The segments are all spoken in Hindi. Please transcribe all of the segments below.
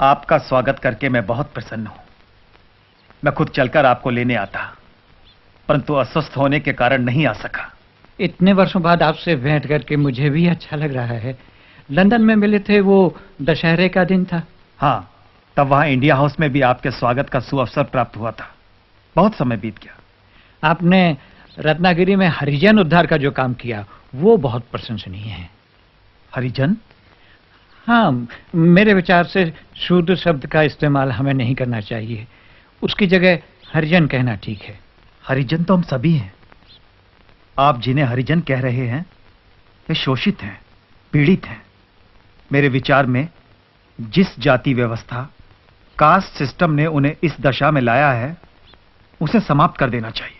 आपका स्वागत करके मैं बहुत प्रसन्न हूं। मैं खुद चलकर आपको लेने आता, परंतु अस्वस्थ होने के कारण नहीं आ सका। इतने वर्षों बाद आपसे भेंट करके मुझे भी अच्छा लग रहा है। लंदन में मिले थे, वो दशहरे का दिन था। हाँ, तब वहां इंडिया हाउस में भी आपके स्वागत का सुअवसर प्राप्त हुआ था। बहुत समय बीत गया। आपने रत्नागिरी में हरिजन उद्धार का जो काम किया वो बहुत प्रशंसनीय है। हरिजन? हाँ, मेरे विचार से शूद्र शब्द का इस्तेमाल हमें नहीं करना चाहिए। उसकी जगह हरिजन कहना ठीक है। हरिजन तो हम सभी हैं। आप जिन्हें हरिजन कह रहे हैं वे शोषित हैं, पीड़ित हैं। मेरे विचार में जिस जाति व्यवस्था, कास्ट सिस्टम ने उन्हें इस दशा में लाया है उसे समाप्त कर देना चाहिए।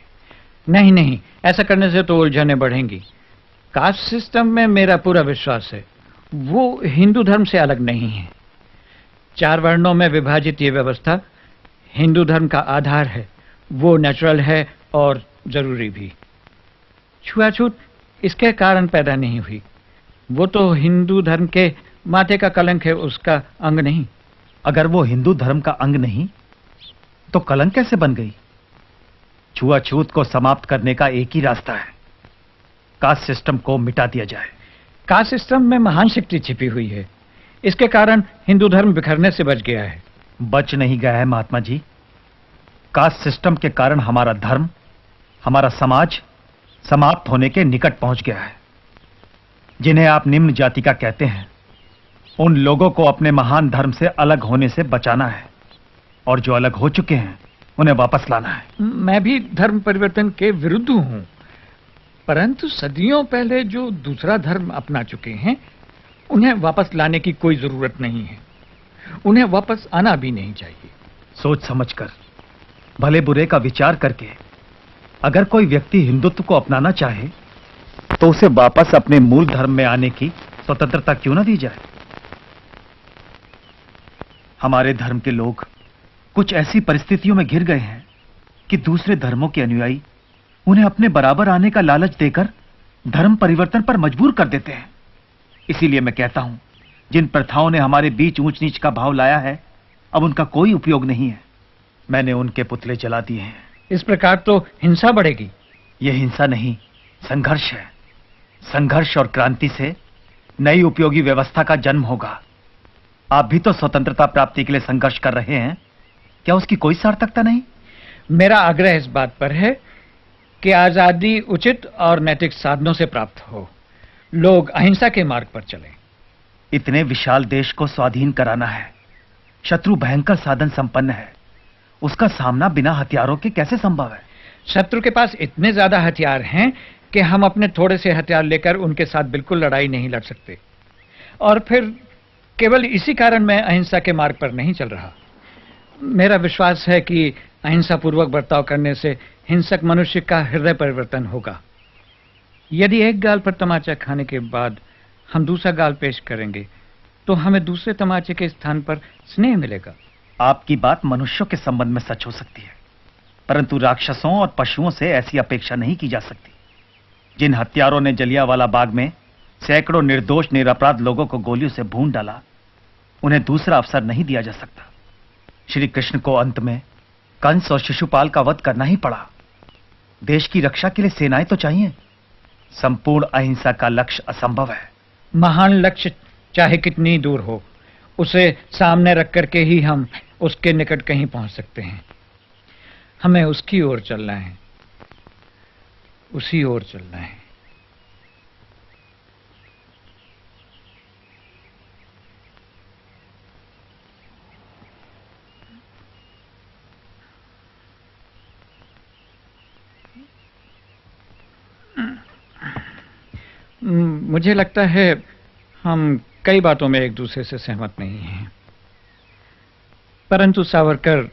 नहीं नहीं, ऐसा करने से तो उलझनें बढ़ेंगी। कास्ट सिस्टम में मेरा पूरा विश्वास है। वो हिंदू धर्म से अलग नहीं है। 4 वर्णों में विभाजित ये व्यवस्था हिंदू धर्म का आधार है। वो नेचुरल है और जरूरी भी। छुआछूत इसके कारण पैदा नहीं हुई। वो तो हिंदू धर्म के माथे का कलंक है, उसका अंग नहीं। अगर वो हिंदू धर्म का अंग नहीं तो कलंक कैसे बन गई? छुआछूत को समाप्त करने का एक ही रास्ता है, कास्ट सिस्टम को मिटा दिया जाए। कास्ट सिस्टम में महान शक्ति छिपी हुई है। इसके कारण हिंदू धर्म बिखरने से बच गया है। बच नहीं गया है महात्मा जी। कास्ट सिस्टम के कारण हमारा धर्म, हमारा समाज समाप्त होने के निकट पहुंच गया है। जिन्हें आप निम्न जाति का कहते हैं, उन लोगों को अपने महान धर्म से अलग होने से बचाना है, और जो अलग हो चुके हैं उन्हें वापस लाना है। मैं भी धर्म परिवर्तन के विरुद्ध हूं, परंतु सदियों पहले जो दूसरा धर्म अपना चुके हैं उन्हें वापस लाने की कोई जरूरत नहीं है। उन्हें वापस आना भी नहीं चाहिए। सोच समझकर, भले बुरे का विचार करके अगर कोई व्यक्ति हिंदुत्व को अपनाना चाहे तो उसे वापस अपने मूल धर्म में आने की स्वतंत्रता क्यों ना दी जाए? हमारे धर्म के लोग कुछ ऐसी परिस्थितियों में घिर गए हैं कि दूसरे धर्मों के अनुयायी उन्हें अपने बराबर आने का लालच देकर धर्म परिवर्तन पर मजबूर कर देते हैं। इसीलिए मैं कहता हूं, जिन प्रथाओं ने हमारे बीच ऊंच नीच का भाव लाया है, अब उनका कोई उपयोग नहीं है। मैंने उनके पुतले जला दिए हैं। इस प्रकार तो हिंसा बढ़ेगी। यह हिंसा नहीं, संघर्ष है। संघर्ष और क्रांति से नई उपयोगी व्यवस्था का जन्म होगा। आप भी तो स्वतंत्रता प्राप्ति के लिए संघर्ष कर रहे हैं, क्या उसकी कोई सार्थकता नहीं? मेरा आग्रह इस बात पर है कि आजादी उचित और नैतिक साधनों से प्राप्त हो। लोग अहिंसा के मार्ग पर चलें। इतने विशाल देश को स्वाधीन कराना है। शत्रु भयंकर साधन संपन्न है, उसका सामना बिना हथियारों के कैसे संभव है? शत्रु के पास इतने ज्यादा हथियार हैं कि हम अपने थोड़े से हथियार लेकर उनके साथ बिल्कुल लड़ाई नहीं लड़ सकते। और फिर केवल इसी कारण मैं अहिंसा के मार्ग पर नहीं चल रहा। मेरा विश्वास है कि अहिंसा पूर्वक बर्ताव करने से हिंसक मनुष्य का हृदय परिवर्तन होगा। यदि एक गाल पर तमाचा खाने के बाद हम दूसरा गाल पेश करेंगे तो हमें दूसरे तमाचे के स्थान पर स्नेह मिलेगा। आपकी बात मनुष्यों के संबंध में सच हो सकती है, परंतु राक्षसों और पशुओं से ऐसी अपेक्षा नहीं की जा सकती। जिन हत्यारों ने जलियांवाला बाग में सैकड़ों निर्दोष निरपराध लोगों को गोलियों से भून डाला, उन्हें दूसरा अवसर नहीं दिया जा सकता। श्री कृष्ण को अंत में कंस और शिशुपाल का वध करना ही पड़ा। देश की रक्षा के लिए सेनाएं तो चाहिए। संपूर्ण अहिंसा का लक्ष्य असंभव है। महान लक्ष्य चाहे कितनी दूर हो, उसे सामने रख करके ही हम उसके निकट कहीं पहुंच सकते हैं। हमें उसकी ओर चलना है, उसी ओर चलना है। मुझे लगता है हम कई बातों में एक दूसरे से सहमत नहीं हैं, परंतु सावरकर,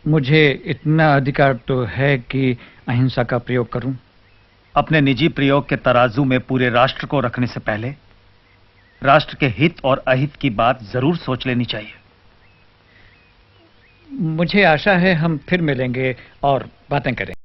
मुझे इतना अधिकार तो है कि अहिंसा का प्रयोग करूं। अपने निजी प्रयोग के तराजू में पूरे राष्ट्र को रखने से पहले राष्ट्र के हित और अहित की बात जरूर सोच लेनी चाहिए। मुझे आशा है हम फिर मिलेंगे और बातें करेंगे।